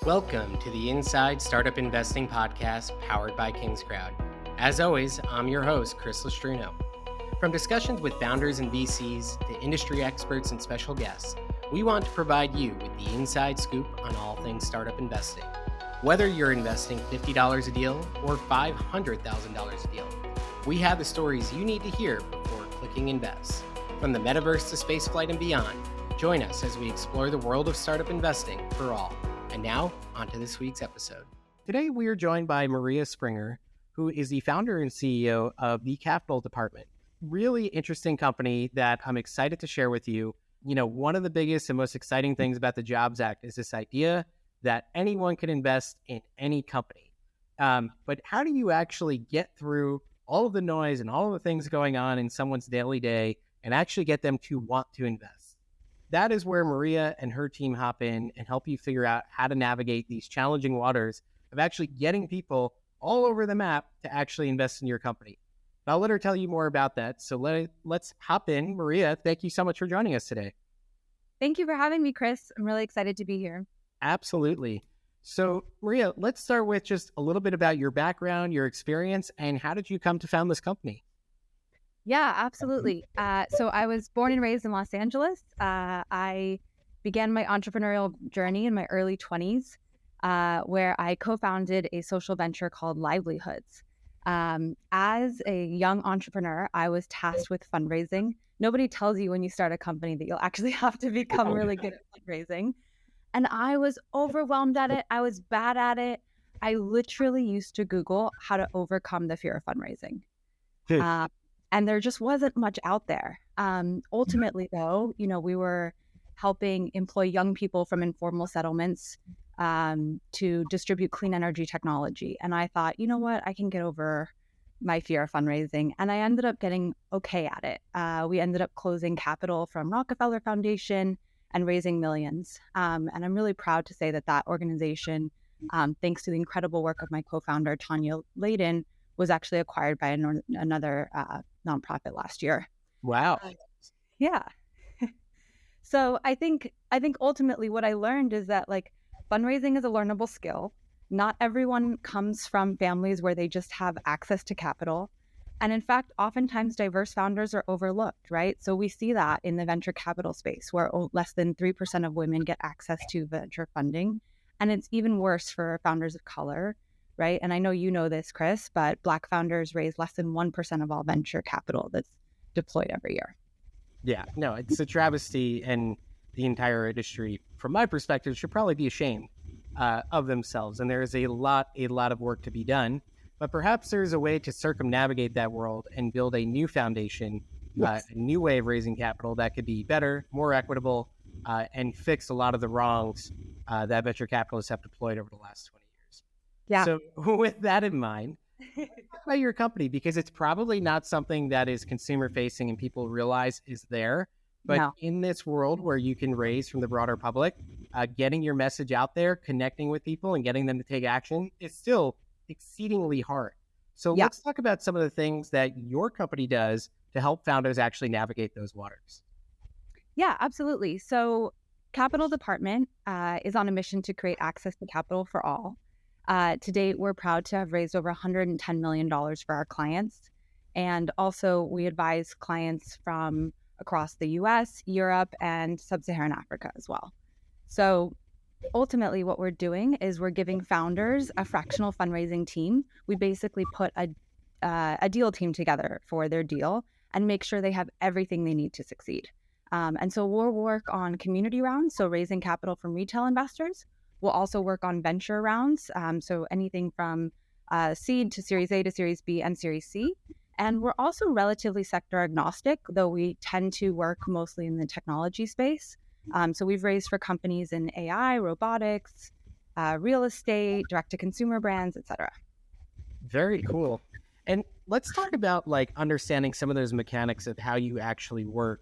Welcome to the Inside Startup Investing Podcast powered by King's Crowd. As always, I'm your host, Chris Lustrino. From discussions with founders and VCs to industry experts and special guests, we want to provide you with the inside scoop on all things startup investing. Whether you're investing $50 a deal or $500,000 a deal, we have the stories you need to hear before clicking invest. From the metaverse to spaceflight and beyond, join us as we explore the world of startup investing for all. And now, on to this week's episode. Today, we are joined by Maria Springer, who is the founder and CEO of the Capital Department. Really interesting company that I'm excited to share with you. You know, one of the biggest and most exciting things about the Jobs Act is this idea that anyone can invest in any company. But how do you actually get through all of the noise and all of the things going on in someone's daily day and actually get them to want to invest? That is where Maria and her team hop in and help you figure out how to navigate these challenging waters of actually getting people all over the map to actually invest in your company. But I'll let her tell you more about that. So let's hop in. Maria, thank you so much for joining us today. Thank you for having me, Chris. I'm really excited to be here. Absolutely. So Maria, let's start with just a little bit about your background, your experience, and how did you come to found this company? Yeah, absolutely. So I was born and raised in Los Angeles. I began my entrepreneurial journey in my early 20s, where I co-founded a social venture called Livelihoods. As a young entrepreneur, I was tasked with fundraising. Nobody tells you when you start a company that you'll actually have to become really good at fundraising. And I was overwhelmed at it. I was bad at it. I literally used to Google how to overcome the fear of fundraising. And there just wasn't much out there. Ultimately, though, we were helping employ young people from informal settlements to distribute clean energy technology. And I thought, you know what, I can get over my fear of fundraising. And I ended up getting okay at it. We ended up closing capital from Rockefeller Foundation and raising millions. And I'm really proud to say that organization, thanks to the incredible work of my co-founder, Tanya Layden, was actually acquired by another nonprofit last year. Wow. Yeah. So I think ultimately what I learned is that fundraising is a learnable skill. Not everyone comes from families where they just have access to capital. And in fact, oftentimes diverse founders are overlooked, right? So we see that in the venture capital space where less than 3% of women get access to venture funding. And it's even worse for founders of color, right? And I know you know this, Chris, but Black founders raise less than 1% of all venture capital that's deployed every year. Yeah, no, it's a travesty, and the entire industry, from my perspective, should probably be ashamed of themselves. And there is a lot of work to be done. But perhaps there's a way to circumnavigate that world and build a new foundation, yes, a new way of raising capital that could be better, more equitable, and fix a lot of the wrongs that venture capitalists have deployed over the last 20 years. Yeah. So with that in mind, talk about your company, because it's probably not something that is consumer facing and people realize is there. But no, in this world where you can raise from the broader public, getting your message out there, connecting with people and getting them to take action is still exceedingly hard. So let's talk about some of the things that your company does to help founders actually navigate those waters. Yeah, absolutely. So Capital Department is on a mission to create access to capital for all. To date, we're proud to have raised over $110 million for our clients. And also we advise clients from across the US, Europe, and Sub-Saharan Africa as well. So ultimately what we're doing is we're giving founders a fractional fundraising team. We basically put a deal team together for their deal and make sure they have everything they need to succeed. And so we'll work on community rounds, so raising capital from retail investors. We'll also work on venture rounds, so anything from seed to Series A to Series B and Series C. And we're also relatively sector agnostic, though we tend to work mostly in the technology space. So we've raised for companies in AI, robotics, real estate, direct-to-consumer brands, et cetera. Very cool. And let's talk about understanding some of those mechanics of how you actually work.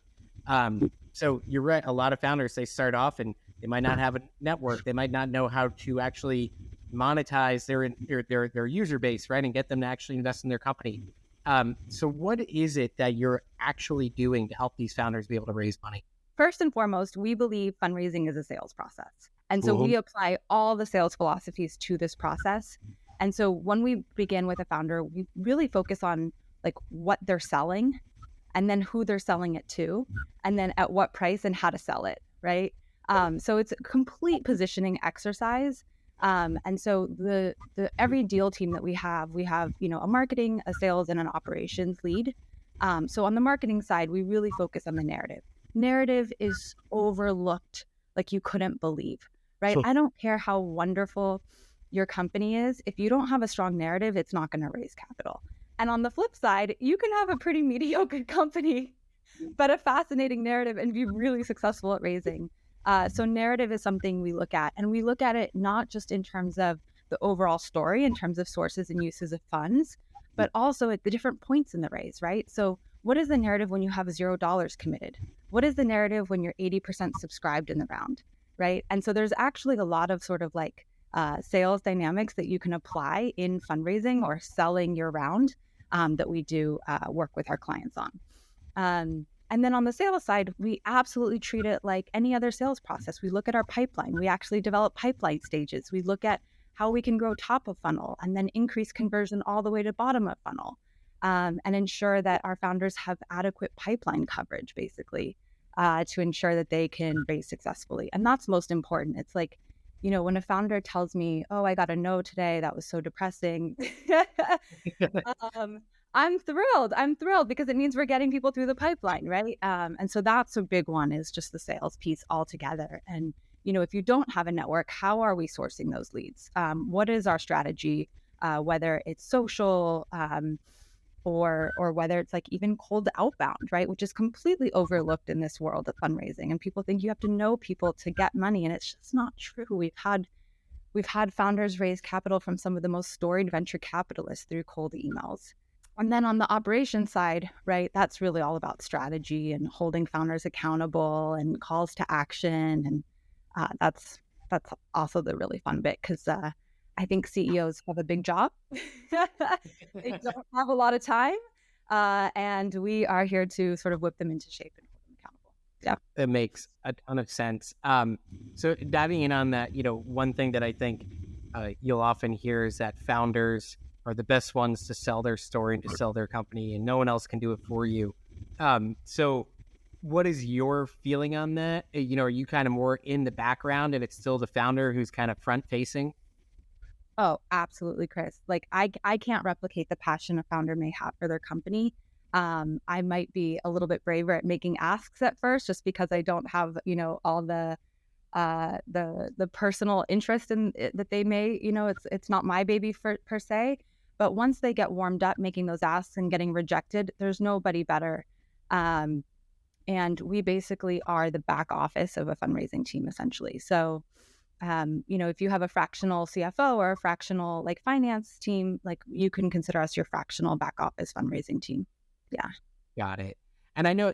So you're right. A lot of founders, they start off and they might not have a network. They might not know how to actually monetize their user base, right? And get them to actually invest in their company. So what is it that you're actually doing to help these founders be able to raise money? First and foremost, we believe fundraising is a sales process. And so we apply all the sales philosophies to this process. And so when we begin with a founder, we really focus on like what they're selling and then who they're selling it to, and then at what price and how to sell it, right? So it's a complete positioning exercise. And so the every deal team that we have, a marketing, a sales, and an operations lead. So on the marketing side, we really focus on the narrative. Narrative is overlooked like you couldn't believe, right? I don't care how wonderful your company is. If you don't have a strong narrative, it's not going to raise capital. And on the flip side, you can have a pretty mediocre company, but a fascinating narrative and be really successful at raising. So narrative is something we look at, and we look at it not just in terms of the overall story, in terms of sources and uses of funds, but also at the different points in the raise, right? So what is the narrative when you have $0 committed? What is the narrative when you're 80% subscribed in the round, right? And so there's actually a lot of sort of like sales dynamics that you can apply in fundraising or selling your round that we do work with our clients on. And then on the sales side, we absolutely treat it like any other sales process. We look at our pipeline. We actually develop pipeline stages. We look at how we can grow top of funnel and then increase conversion all the way to bottom of funnel, and ensure that our founders have adequate pipeline coverage, basically, to ensure that they can raise successfully. And that's most important. It's like, when a founder tells me, oh, I got a no today, that was so depressing. I'm thrilled because it means we're getting people through the pipeline, right? And so that's a big one, is just the sales piece altogether. And, if you don't have a network, how are we sourcing those leads? What is our strategy, whether it's social, or whether it's like even cold outbound, right? Which is completely overlooked in this world of fundraising. And people think you have to know people to get money. And it's just not true. We've had founders raise capital from some of the most storied venture capitalists through cold emails. And then on the operations side, right, that's really all about strategy and holding founders accountable and calls to action. And that's also the really fun bit, because I think CEOs have a big job. They don't have a lot of time. And we are here to sort of whip them into shape and hold them accountable. Yeah. It makes a ton of sense. So diving in on that, one thing that I think you'll often hear is that founders are the best ones to sell their story and to sell their company, and no one else can do it for you. So what is your feeling on that? Are you kind of more in the background and it's still the founder who's kind of front facing? Oh, absolutely, Chris. Like I can't replicate the passion a founder may have for their company. I might be a little bit braver at making asks at first, just because I don't have, all the personal interest in it that they may, it's not my baby per se. But once they get warmed up making those asks and getting rejected, there's nobody better. And we basically are the back office of a fundraising team, essentially. So, if you have a fractional CFO or a fractional like finance team, like you can consider us your fractional back office fundraising team. Yeah. Got it. And I know,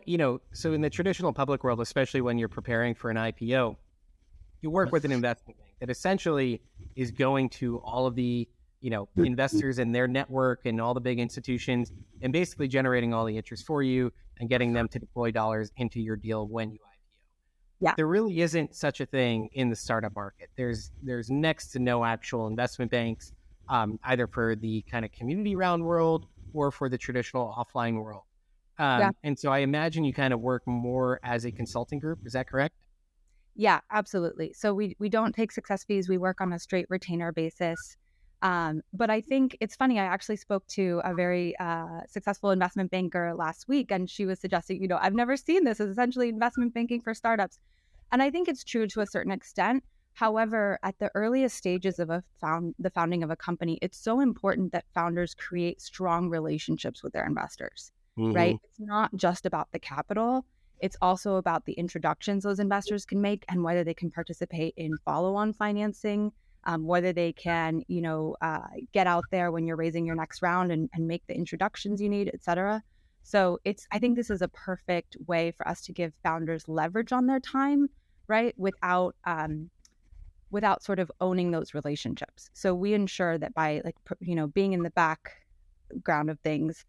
so in the traditional public world, especially when you're preparing for an IPO, you work with an investment bank that essentially is going to all of the, investors in their network and all the big institutions, and basically generating all the interest for you and getting them to deploy dollars into your deal when you IPO. Yeah. There really isn't such a thing in the startup market. There's next to no actual investment banks, either for the kind of community round world or for the traditional offline world. And so I imagine you kind of work more as a consulting group. Is that correct? Yeah, absolutely. So we don't take success fees. We work on a straight retainer basis. But I think it's funny. I actually spoke to a very successful investment banker last week, and she was suggesting, I've never seen this. It's essentially investment banking for startups. And I think it's true to a certain extent. However, at the earliest stages of the founding of a company, it's so important that founders create strong relationships with their investors, right? It's not just about the capital. It's also about the introductions those investors can make and whether they can participate in follow-on financing, whether they can, get out there when you're raising your next round and make the introductions you need, et cetera. So I think this is a perfect way for us to give founders leverage on their time, right? Without sort of owning those relationships. So we ensure that by being in the background of things,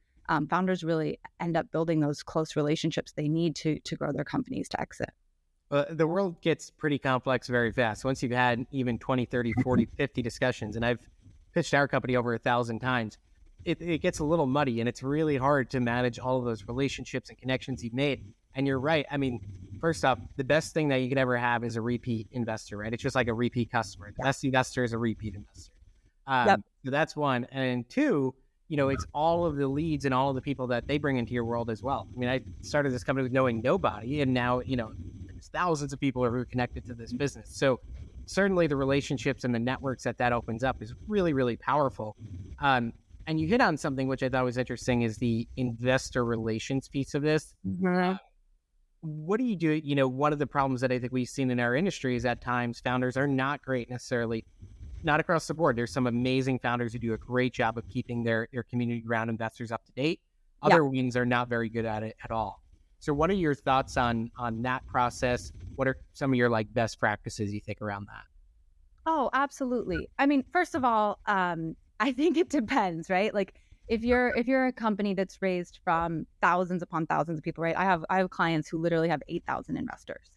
founders really end up building those close relationships they need to grow their companies to exit. The world gets pretty complex very fast. Once you've had even 20, 30, 40, 50 discussions, and I've pitched our company over 1,000 times, it gets a little muddy, and it's really hard to manage all of those relationships and connections you've made. And you're right. I mean, first off, the best thing that you could ever have is a repeat investor, right? It's just like a repeat customer. The best investor is a repeat investor. Yep. So that's one. And two, it's all of the leads and all of the people that they bring into your world as well. I mean, I started this company with knowing nobody, and now, there's thousands of people who are connected to this business. So certainly the relationships and the networks that opens up is really, really powerful. And you hit on something which I thought was interesting is the investor relations piece of this. Mhm. What do you do? One of the problems that I think we've seen in our industry is at times founders are not great necessarily, not across the board. There's some amazing founders who do a great job of keeping their community ground investors up to date. Yeah. Other ones are not very good at it at all. So what are your thoughts on that process? What are some of your best practices you think around that? Oh, absolutely. I mean, first of all, I think it depends, right? Like if you're a company that's raised from thousands upon thousands of people, right? I have clients who literally have 8,000 investors,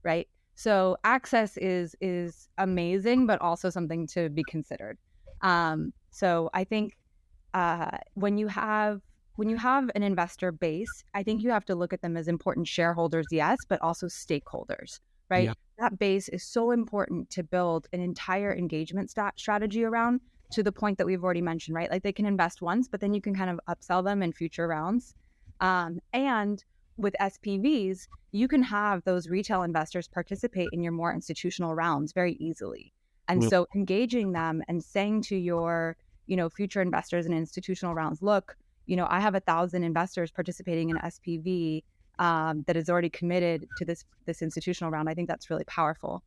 right? So access is amazing, but also something to be considered. So I think when you have an investor base, I think you have to look at them as important shareholders, yes, but also stakeholders, right? Yeah. That base is so important to build an entire engagement strategy around, to the point that we've already mentioned, right? Like they can invest once, but then you can kind of upsell them in future rounds. And with SPVs, you can have those retail investors participate in your more institutional rounds very easily. And Mm. so engaging them and saying to your, future investors in institutional rounds, look, I have 1,000 investors participating in an SPV that is already committed to this institutional round. I think that's really powerful.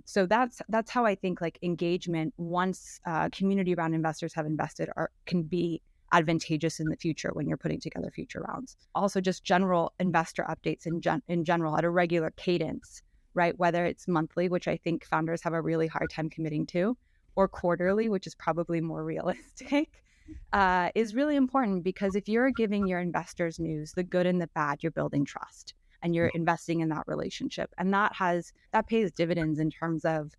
So that's how I think engagement once community round investors have invested can be advantageous in the future when you're putting together future rounds. Also, just general investor updates in general at a regular cadence, right? Whether it's monthly, which I think founders have a really hard time committing to, or quarterly, which is probably more realistic, is really important, because if you're giving your investors news, the good and the bad, you're building trust and you're investing in that relationship. And that pays dividends in terms of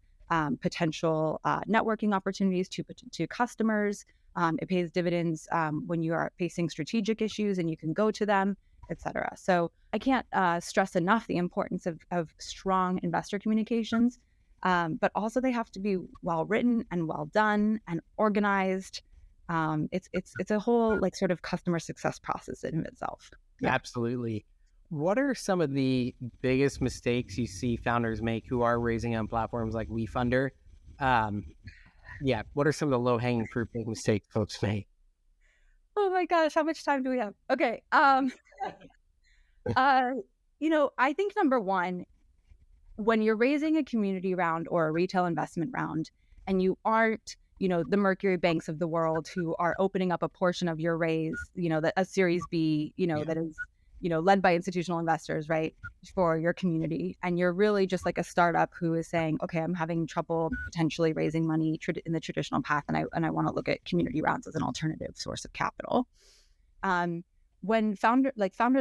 potential networking opportunities to customers. It pays dividends when you are facing strategic issues and you can go to them, et cetera. So I can't stress enough the importance of strong investor communications, but also they have to be well written and well done and organized. It's a whole sort of customer success process in itself. Yeah. Absolutely. What are some of the biggest mistakes you see founders make who are raising on platforms like WeFunder? What are some of the low-hanging fruit big mistakes folks make? Oh my gosh, how much time do we have? Okay. I think number one, when you're raising a community round or a retail investment round and you aren't, the Mercury Banks of the world who are opening up a portion of your raise, a Series B, that is, led by institutional investors, right, for your community. And you're really just like a startup who is saying, okay, I'm having trouble potentially raising money in the traditional path. And I want to look at community rounds as an alternative source of capital. When founders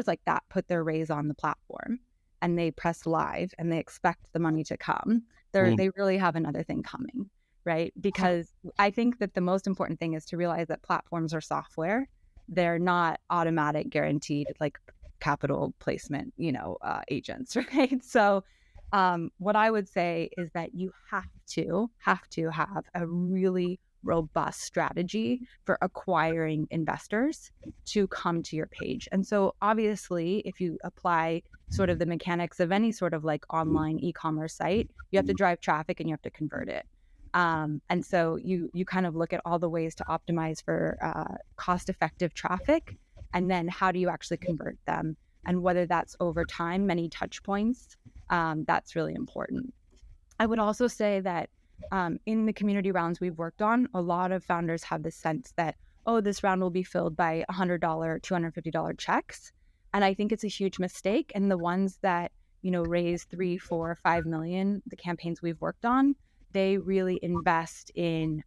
like that put their raise on the platform and they press live and they expect the money to come, they really have another thing coming, right? Because I think that the most important thing is to realize that platforms are software. They're not automatic guaranteed capital placement, agents, right? So what I would say is that you have to have a really robust strategy for acquiring investors to come to your page. And so obviously, if you apply sort of the mechanics of any sort of online e-commerce site, you have to drive traffic and you have to convert it. And so you kind of look at all the ways to optimize for cost-effective traffic, and then how do you actually convert them? And whether that's over time, many touch points, that's really important. I would also say that in the community rounds we've worked on, a lot of founders have the sense that, oh, this round will be filled by $100, $250 checks. And I think it's a huge mistake. And the ones that, raise 3, 4, 5 million, the campaigns we've worked on, they really invest in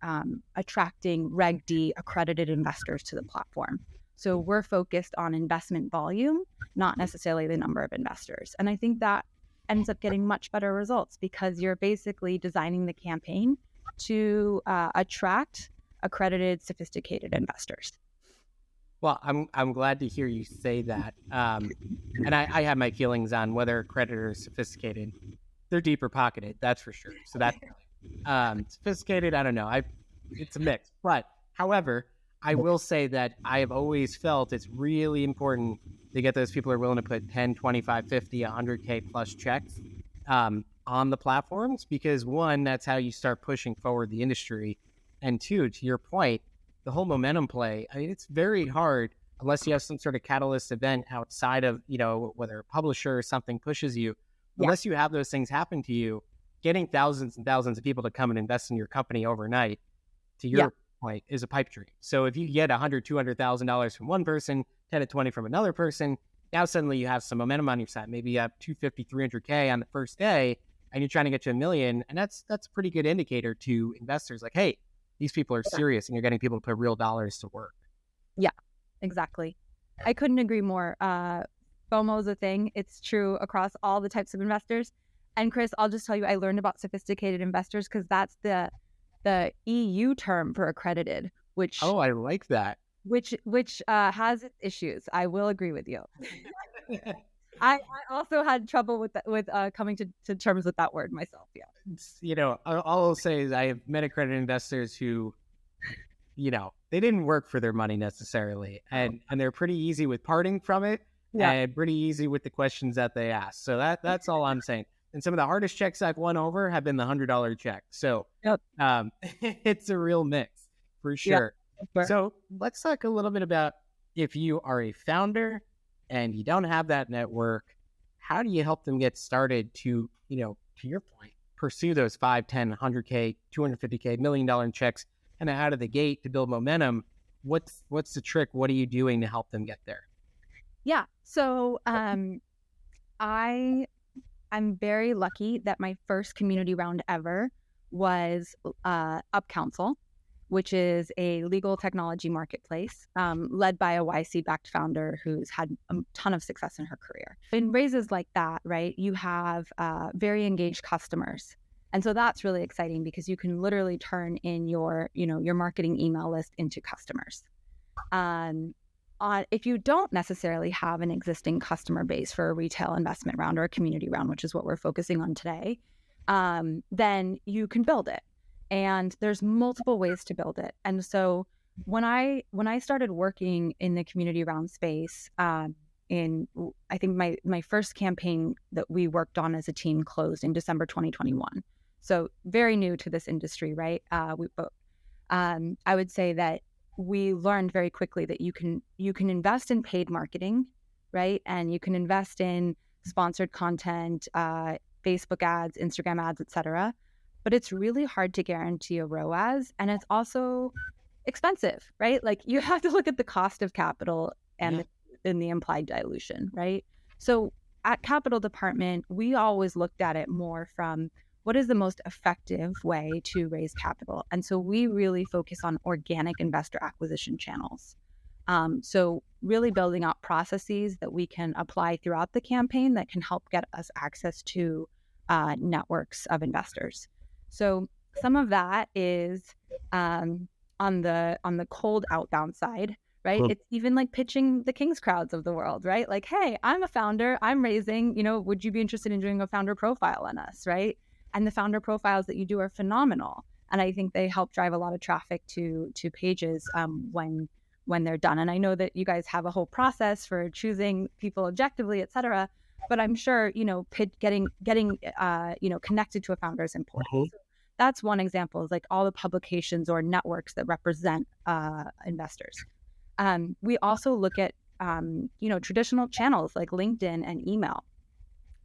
attracting Reg D accredited investors to the platform. So we're focused on investment volume, not necessarily the number of investors. And I think that ends up getting much better results because you're basically designing the campaign to attract accredited, sophisticated investors. Well, I'm glad to hear you say that. And I have my feelings on whether creditors sophisticated. They're deeper pocketed, that's for sure. So that's sophisticated. I don't know. It's a mix. But however, I will say that I have always felt it's really important to get those people who are willing to put 10, 25, 50, 100K plus checks on the platforms, because one, that's how you start pushing forward the industry. And two, to your point, the whole momentum play, I mean, it's very hard unless you have some sort of catalyst event outside of, whether a publisher or something pushes you, unless you have those things happen to you, getting thousands and thousands of people to come and invest in your company overnight, to your point, is a pipe dream. So if you get $100,000, $200,000 from one person, 10 to 20 from another person, now suddenly you have some momentum on your side. Maybe you have 250, 300K on the first day, and you're trying to get to $1 million. And that's a pretty good indicator to investors like, hey, these people are serious, and you're getting people to put real dollars to work. Yeah, exactly. I couldn't agree more. FOMO is a thing. It's true across all the types of investors. And Chris, I'll just tell you, I learned about sophisticated investors because that's the EU term for accredited, which I like that. Which has its issues. I will agree with you. I also had trouble with coming to terms with that word myself. Yeah. All I'll say is I have met accredited investors who, they didn't work for their money necessarily, and they're pretty easy with parting from it, and pretty easy with the questions that they ask. So that's all I'm saying. And some of the hardest checks I've won over have been the $100 check. So it's a real mix for sure. Yep. So let's talk a little bit about, if you are a founder and you don't have that network, how do you help them get started to your point, pursue those 5, 10, 100K, 250K, $1 million checks, and out of the gate to build momentum? What's the trick? What are you doing to help them get there? Yeah. So I'm very lucky that my first community round ever was Up Counsel, which is a legal technology marketplace led by a YC-backed founder who's had a ton of success in her career. In raises like that, right, you have very engaged customers. And so that's really exciting because you can literally turn in your marketing email list into customers. If you don't necessarily have an existing customer base for a retail investment round or a community round, which is what we're focusing on today, then you can build it. And there's multiple ways to build it. And so when I started working in the community round space, I think my first campaign that we worked on as a team closed in December 2021. So very new to this industry, right? I would say that we learned very quickly that you can invest in paid marketing, right? And you can invest in sponsored content, Facebook ads, Instagram ads, etc. But it's really hard to guarantee a ROAS, and it's also expensive, right? Like you have to look at the cost of capital and the implied dilution, right? So at Capital Department, we always looked at it more from what is the most effective way to raise capital. And so we really focus on organic investor acquisition channels. So really building out processes that we can apply throughout the campaign that can help get us access to networks of investors. So some of that is on the cold outbound side, right? It's even like pitching the King's crowds of the world, right? Like, hey, I'm a founder, I'm raising, would you be interested in doing a founder profile on us, right? And the founder profiles that you do are phenomenal. And I think they help drive a lot of traffic to pages when they're done. And I know that you guys have a whole process for choosing people objectively, et cetera. But I'm sure, getting connected to a founder is important. So that's one example, is like all the publications or networks that represent investors. We also look at, traditional channels like LinkedIn and email.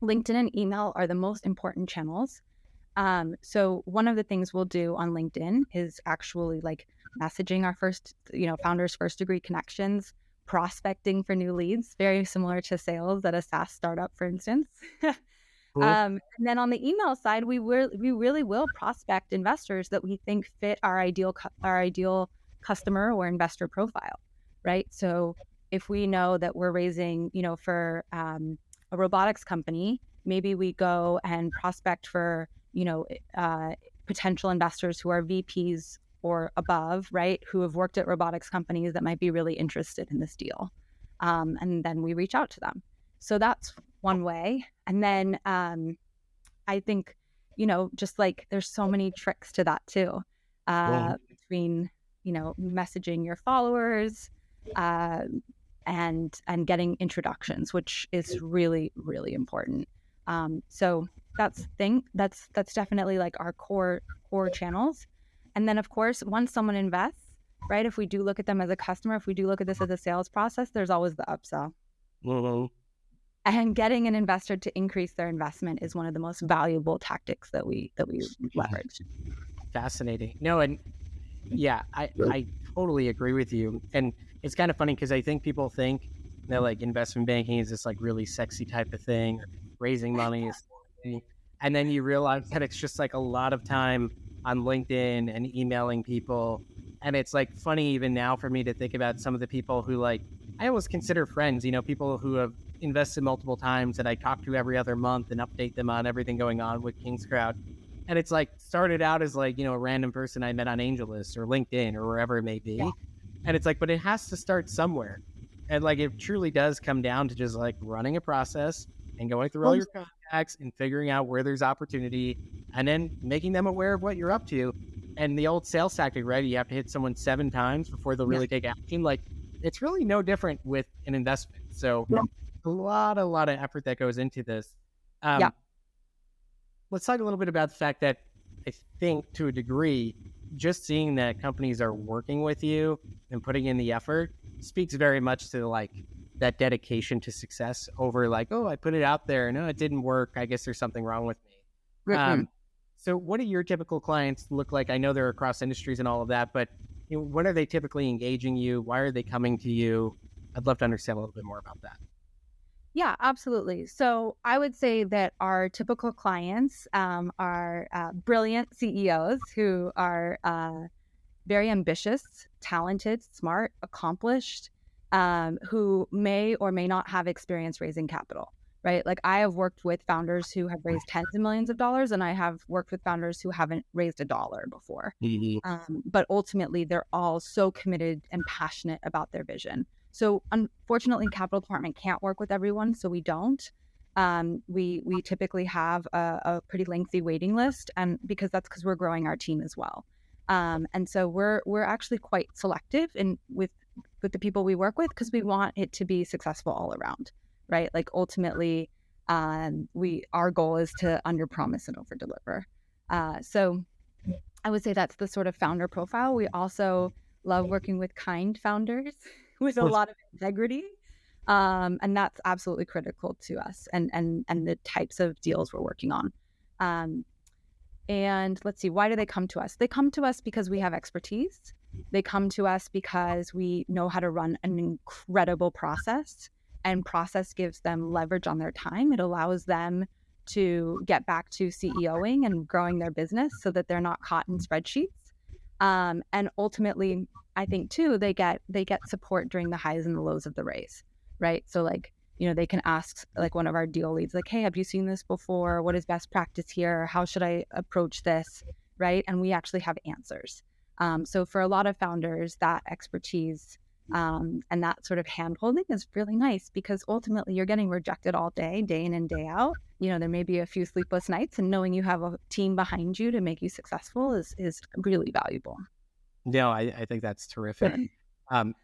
LinkedIn and email are the most important channels. So one of the things we'll do on LinkedIn is actually like messaging our first, founders' first degree connections, prospecting for new leads, very similar to sales at a SaaS startup, for instance. And then on the email side, we really will prospect investors that we think fit our ideal customer or investor profile, right? So if we know that we're raising, for a robotics company, maybe we go and prospect for, potential investors who are VPs or above, right? Who have worked at robotics companies that might be really interested in this deal. And then we reach out to them. So that's one way. And then I think, just like there's so many tricks to that too, between, messaging your followers, and getting introductions, which is really, really important. So that's definitely like our core channels. And then of course, once someone invests, right, if we do look at them as a customer, if we do look at this as a sales process, there's always the upsell. And getting an investor to increase their investment is one of the most valuable tactics that we leverage. Fascinating. No, and yeah, I totally agree with you. And it's kind of funny because I think people think that like investment banking is this like really sexy type of thing, or raising money is, and then you realize that it's just like a lot of time on LinkedIn and emailing people. And it's like funny even now for me to think about some of the people who like I always consider friends, people who have invested multiple times that I talk to every other month and update them on everything going on with King's Crowd. And it's like started out as like, a random person I met on AngelList or LinkedIn or wherever it may be. Yeah. And it's like, but it has to start somewhere. And like, it truly does come down to just like running a process and going through all your contacts and figuring out where there's opportunity and then making them aware of what you're up to. And the old sales tactic, right? You have to hit someone 7 times before they'll really take action. Like it's really no different with an investment. So a lot of effort that goes into this. Let's talk a little bit about the fact that I think to a degree, just seeing that companies are working with you and putting in the effort speaks very much to like that dedication to success over like, oh, I put it out there. No, it didn't work. I guess there's something wrong with me. So what do your typical clients look like? I know they're across industries and all of that, but when are they typically engaging you? Why are they coming to you? I'd love to understand a little bit more about that. Yeah, absolutely. So I would say that our typical clients are brilliant CEOs who are very ambitious, talented, smart, accomplished, who may or may not have experience raising capital, right? Like I have worked with founders who have raised tens of millions of dollars, and I have worked with founders who haven't raised $1 before. But ultimately, they're all so committed and passionate about their vision. So unfortunately, capital department can't work with everyone, so we don't. We typically have a pretty lengthy waiting list, and because we're growing our team as well. And so we're actually quite selective with the people we work with because we want it to be successful all around, right? Like ultimately, our goal is to underpromise and overdeliver. So I would say that's the sort of founder profile. We also love working with kind founders with a lot of integrity. And that's absolutely critical to us and the types of deals we're working on. And let's see, why do they come to us? They come to us because we have expertise. They come to us because we know how to run an incredible process, and process gives them leverage on their time. It allows them to get back to CEOing and growing their business so that they're not caught in spreadsheets. And ultimately, I think too, they get support during the highs and the lows of the raise, right? So like, they can ask like one of our deal leads, like, hey, have you seen this before? What is best practice here? How should I approach this? Right? And we actually have answers. So for a lot of founders, that expertise and that sort of hand-holding is really nice because ultimately you're getting rejected all day, day in and day out. There may be a few sleepless nights, and knowing you have a team behind you to make you successful is really valuable. No, I think that's terrific.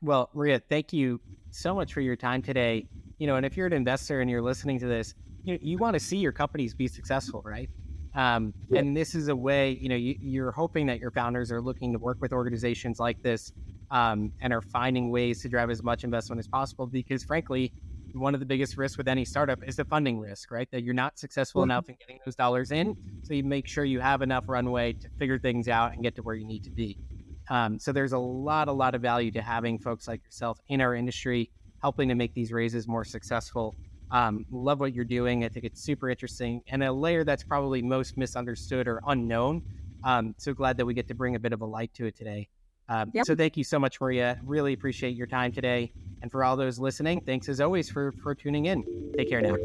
Well, Maria, thank you so much for your time today. And if you're an investor and you're listening to this, you want to see your companies be successful, right? And this is a way, you're hoping that your founders are looking to work with organizations like this and are finding ways to drive as much investment as possible because frankly, one of the biggest risks with any startup is the funding risk, right? That you're not successful enough in getting those dollars in. So you make sure you have enough runway to figure things out and get to where you need to be. So there's a lot of value to having folks like yourself in our industry, helping to make these raises more successul. Love what you're doing. I think it's super interesting and a layer that's probably most misunderstood or unknown. So glad that we get to bring a bit of a light to it today. So thank you so much, Maria. Really appreciate your time today. And for all those listening, thanks as always for tuning in. Take care now.